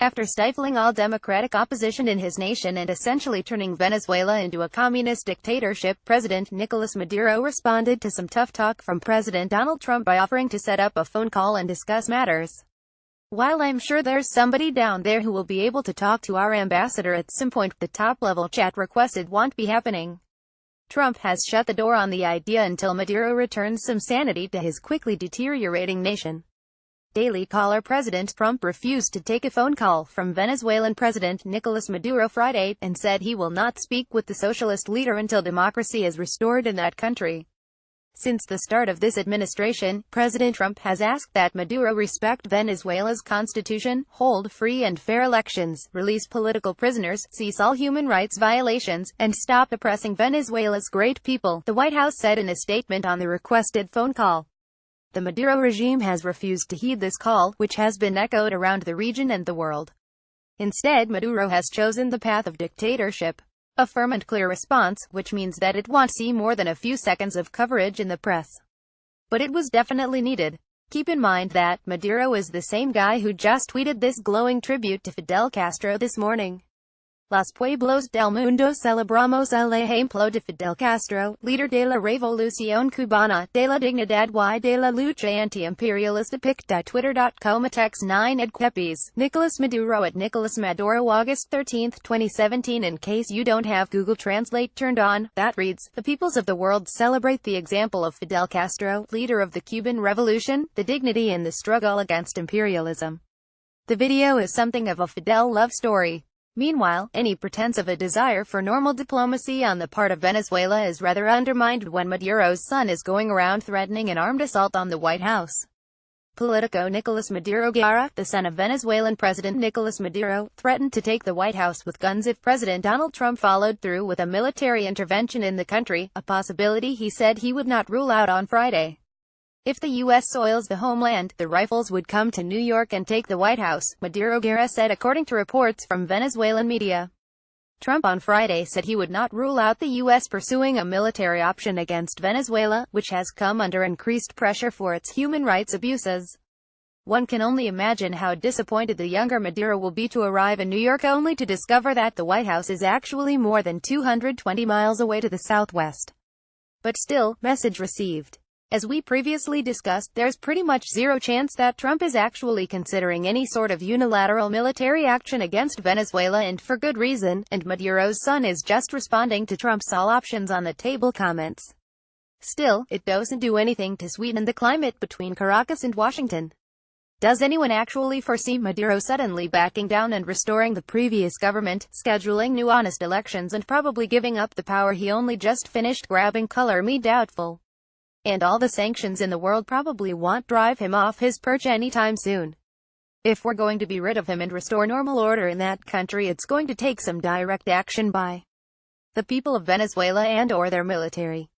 After stifling all democratic opposition in his nation and essentially turning Venezuela into a communist dictatorship, President Nicolas Maduro responded to some tough talk from President Donald Trump by offering to set up a phone call and discuss matters. "While I'm sure there's somebody down there who will be able to talk to our ambassador at some point, the top-level chat requested won't be happening." Trump has shut the door on the idea until Maduro returns some sanity to his quickly deteriorating nation. Daily Caller President Trump refused to take a phone call from Venezuelan President Nicolas Maduro Friday, and said he will not speak with the socialist leader until democracy is restored in that country. Since the start of this administration, President Trump has asked that Maduro respect Venezuela's constitution, hold free and fair elections, release political prisoners, cease all human rights violations, and stop oppressing Venezuela's great people, the White House said in a statement on the requested phone call. The Maduro regime has refused to heed this call, which has been echoed around the region and the world. Instead, Maduro has chosen the path of dictatorship. A firm and clear response, which means that it won't see more than a few seconds of coverage in the press. But it was definitely needed. Keep in mind that Maduro is the same guy who just tweeted this glowing tribute to Fidel Castro this morning. Los pueblos del mundo celebramos el ejemplo de Fidel Castro, líder de la revolución cubana, de la dignidad y de la lucha anti-imperialista. Twitter.com @Tex 9 Edquepes. Nicolas Maduro at Nicolas Maduro August 13, 2017. In case you don't have Google Translate turned on, that reads, "The peoples of the world celebrate the example of Fidel Castro, leader of the Cuban Revolution, the dignity in the struggle against imperialism." The video is something of a Fidel love story. Meanwhile, any pretense of a desire for normal diplomacy on the part of Venezuela is rather undermined when Maduro's son is going around threatening an armed assault on the White House. Politico Nicolas Maduro Guerra, the son of Venezuelan President Nicolas Maduro, threatened to take the White House with guns if President Donald Trump followed through with a military intervention in the country, a possibility he said he would not rule out on Friday. If the U.S. soils the homeland, the rifles would come to New York and take the White House, Maduro Guerra said according to reports from Venezuelan media. Trump on Friday said he would not rule out the U.S. pursuing a military option against Venezuela, which has come under increased pressure for its human rights abuses. One can only imagine how disappointed the younger Maduro will be to arrive in New York only to discover that the White House is actually more than 220 miles away to the southwest. But still, message received. As we previously discussed, there's pretty much zero chance that Trump is actually considering any sort of unilateral military action against Venezuela, and for good reason, and Maduro's son is just responding to Trump's all options on the table comments. Still, it doesn't do anything to sweeten the climate between Caracas and Washington. Does anyone actually foresee Maduro suddenly backing down and restoring the previous government, scheduling new honest elections, and probably giving up the power he only just finished grabbing? Color me doubtful. And all the sanctions in the world probably won't drive him off his perch anytime soon. If we're going to be rid of him and restore normal order in that country, it's going to take some direct action by the people of Venezuela and/or their military.